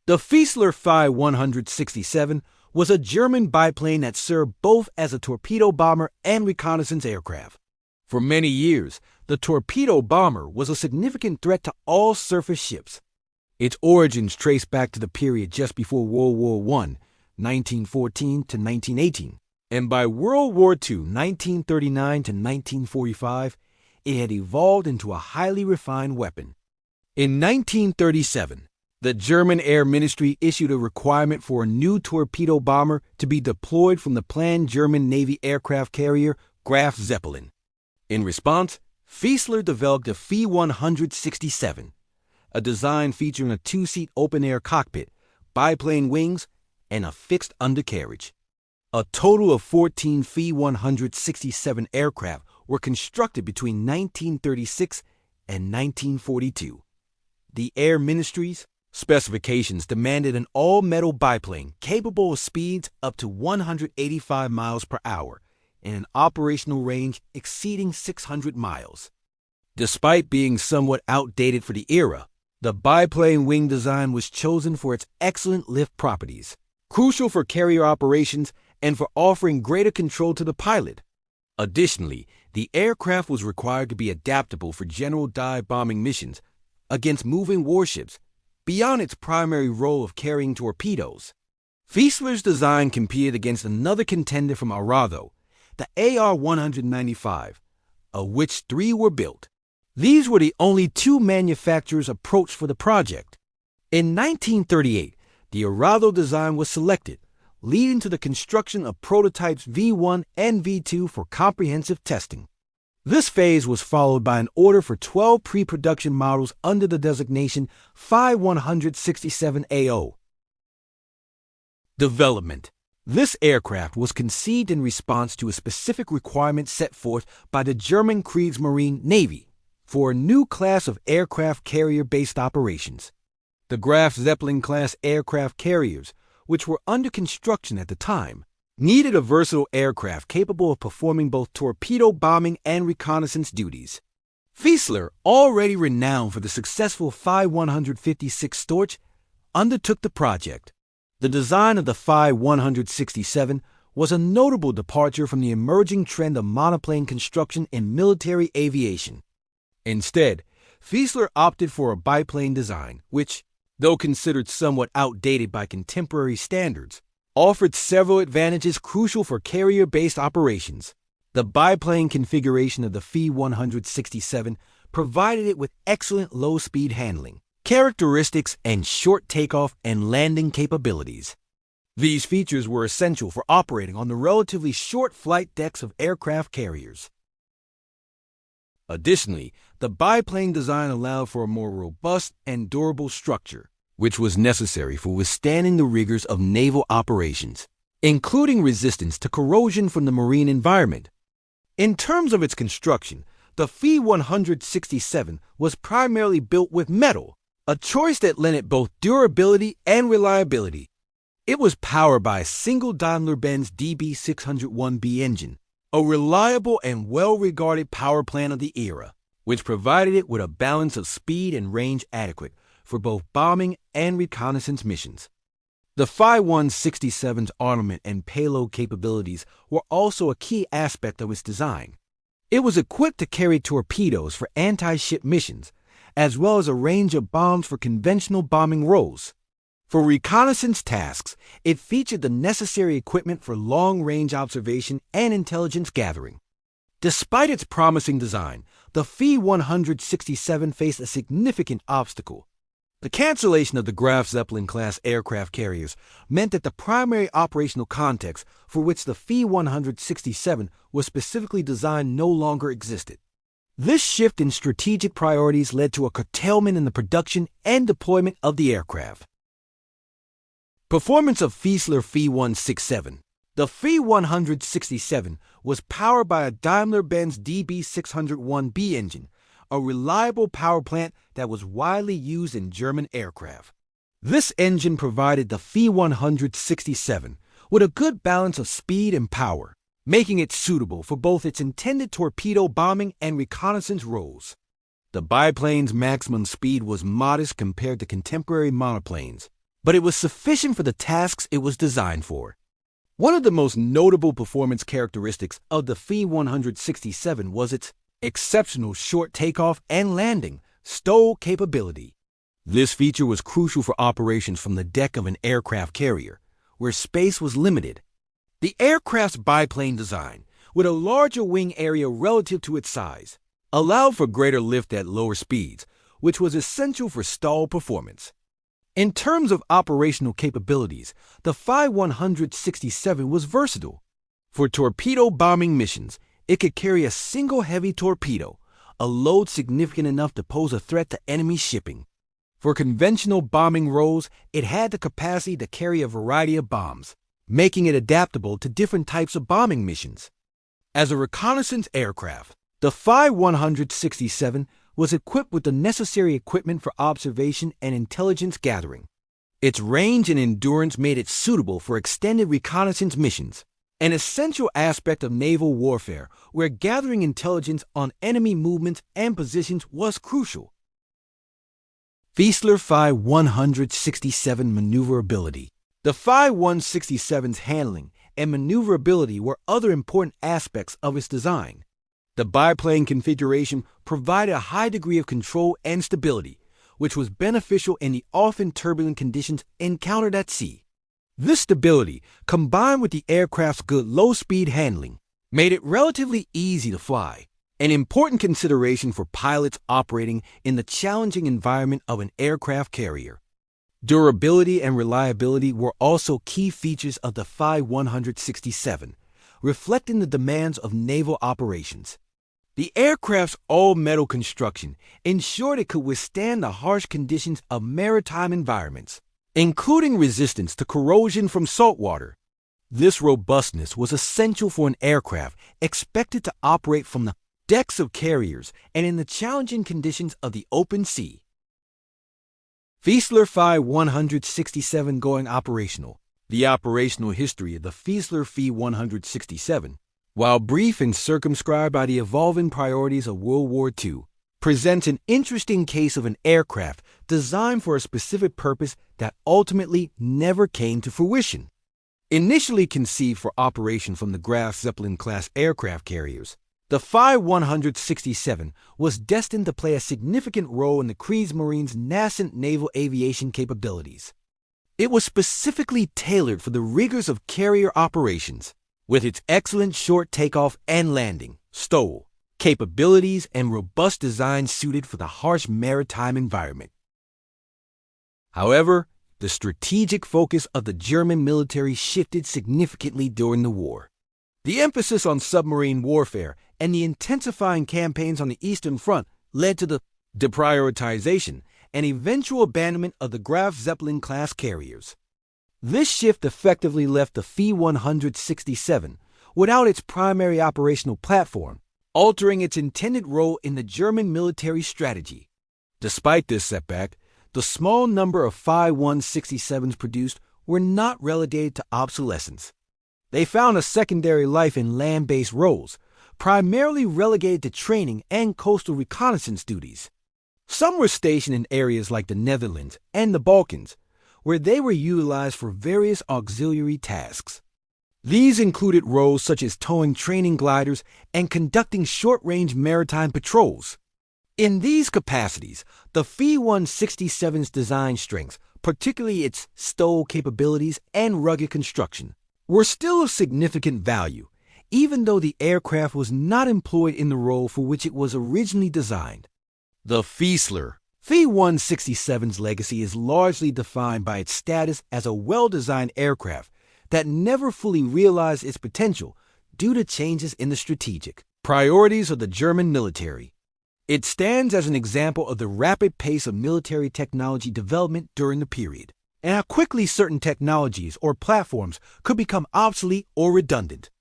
The Fieseler Fi 167 was a German biplane that served both as a torpedo bomber and reconnaissance aircraft. For many years, the torpedo bomber was a significant threat to all surface ships. Its origins trace back to the period just before World War I, 1914 to 1918, and by World War II, 1939 to 1945, it had evolved into a highly refined weapon. In 1937, the German Air Ministry issued a requirement for a new torpedo bomber to be deployed from the planned German Navy aircraft carrier Graf Zeppelin. In response, Fieseler developed the Fi 167, a design featuring a two-seat open-air cockpit, biplane wings, and a fixed undercarriage. A total of 14 Fi 167 aircraft were constructed between 1936 and 1942. The Air Ministry's specifications demanded an all-metal biplane capable of speeds up to 185 miles per hour and an operational range exceeding 600 miles. Despite being somewhat outdated for the era, the biplane wing design was chosen for its excellent lift properties, crucial for carrier operations and for offering greater control to the pilot. Additionally, the aircraft was required to be adaptable for general dive bombing missions against moving warships beyond its primary role of carrying torpedoes. Fieseler's design competed against another contender from Arado, the AR-195, of which 3 were built. These were the only 2 manufacturers approached for the project. In 1938, the Arado design was selected, leading to the construction of prototypes V1 and V2 for comprehensive testing. This phase was followed by an order for 12 pre-production models under the designation Fi 167AO. Development. This aircraft was conceived in response to a specific requirement set forth by the German Kriegsmarine Navy for a new class of aircraft carrier-based operations. The Graf Zeppelin class aircraft carriers, which were under construction at the time, needed a versatile aircraft capable of performing both torpedo bombing and reconnaissance duties. Fieseler, already renowned for the successful Fi 156 Storch, undertook the project. The design of the Fi 167 was a notable departure from the emerging trend of monoplane construction in military aviation. Instead, Fieseler opted for a biplane design, which, though considered somewhat outdated by contemporary standards, offered several advantages crucial for carrier-based operations. The biplane configuration of the Fi 167 provided it with excellent low-speed handling, characteristics, and short takeoff and landing capabilities. These features were essential for operating on the relatively short flight decks of aircraft carriers. Additionally, the biplane design allowed for a more robust and durable structure, which was necessary for withstanding the rigors of naval operations, including resistance to corrosion from the marine environment. In terms of its construction, the Fi 167 was primarily built with metal, a choice that lent it both durability and reliability. It was powered by a single Daimler-Benz DB601B engine, a reliable and well-regarded power plant of the era, which provided it with a balance of speed and range adequate for both bombing and reconnaissance missions. The Fi 167's armament and payload capabilities were also a key aspect of its design. It was equipped to carry torpedoes for anti-ship missions, as well as a range of bombs for conventional bombing roles. For reconnaissance tasks, it featured the necessary equipment for long-range observation and intelligence gathering. Despite its promising design, the Fi 167 faced a significant obstacle. The cancellation of the Graf Zeppelin-class aircraft carriers meant that the primary operational context for which the Fi 167 was specifically designed no longer existed. This shift in strategic priorities led to a curtailment in the production and deployment of the aircraft. Performance of Fieseler Fi 167. The Fi 167 was powered by a Daimler-Benz DB601B engine, a reliable power plant that was widely used in German aircraft. This engine provided the Fi 167 with a good balance of speed and power, making it suitable for both its intended torpedo bombing and reconnaissance roles. The biplane's maximum speed was modest compared to contemporary monoplanes, but it was sufficient for the tasks it was designed for. One of the most notable performance characteristics of the Fi-167 was its exceptional short takeoff and landing STOL capability. This feature was crucial for operations from the deck of an aircraft carrier, where space was limited. The aircraft's biplane design, with a larger wing area relative to its size, allowed for greater lift at lower speeds, which was essential for stall performance. In terms of operational capabilities, the Fi-167 was versatile. For torpedo bombing missions, it could carry a single heavy torpedo, a load significant enough to pose a threat to enemy shipping. For conventional bombing roles, it had the capacity to carry a variety of bombs, making it adaptable to different types of bombing missions. As a reconnaissance aircraft, the Fi-167 was equipped with the necessary equipment for observation and intelligence gathering. Its range and endurance made it suitable for extended reconnaissance missions, an essential aspect of naval warfare where gathering intelligence on enemy movements and positions was crucial. Fieseler Fi 167 maneuverability. The Fi-167's handling and maneuverability were other important aspects of its design. The biplane configuration provided a high degree of control and stability, which was beneficial in the often turbulent conditions encountered at sea. This stability, combined with the aircraft's good low-speed handling, made it relatively easy to fly, an important consideration for pilots operating in the challenging environment of an aircraft carrier. Durability and reliability were also key features of the Fi-167, reflecting the demands of naval operations. The aircraft's all-metal construction ensured it could withstand the harsh conditions of maritime environments, including resistance to corrosion from saltwater. This robustness was essential for an aircraft expected to operate from the decks of carriers and in the challenging conditions of the open sea. Fieseler Fi 167 going operational. The operational history of the Fieseler Fi 167, while brief and circumscribed by the evolving priorities of World War II, presents an interesting case of an aircraft designed for a specific purpose that ultimately never came to fruition. Initially conceived for operation from the Graf Zeppelin class aircraft carriers, the Fi-167 was destined to play a significant role in the Kriegsmarine's nascent naval aviation capabilities. It was specifically tailored for the rigors of carrier operations, with its excellent short takeoff and landing (STOL) capabilities and robust design suited for the harsh maritime environment. However, the strategic focus of the German military shifted significantly during the war. The emphasis on submarine warfare and the intensifying campaigns on the Eastern Front led to the deprioritization and eventual abandonment of the Graf Zeppelin class carriers. This shift effectively left the Fi-167 without its primary operational platform, altering its intended role in the German military strategy. Despite this setback, the small number of Fi-167s produced were not relegated to obsolescence. They found a secondary life in land-based roles, primarily relegated to training and coastal reconnaissance duties. Some were stationed in areas like the Netherlands and the Balkans, where they were utilized for various auxiliary tasks. These included roles such as towing training gliders and conducting short-range maritime patrols. In these capacities, the Fi-167's design strengths, particularly its STOL capabilities and rugged construction, were still of significant value, even though the aircraft was not employed in the role for which it was originally designed. The Fieseler Fi-167's legacy is largely defined by its status as a well-designed aircraft that never fully realized its potential due to changes in the strategic priorities of the German military. It stands as an example of the rapid pace of military technology development during the period, and how quickly certain technologies or platforms could become obsolete or redundant.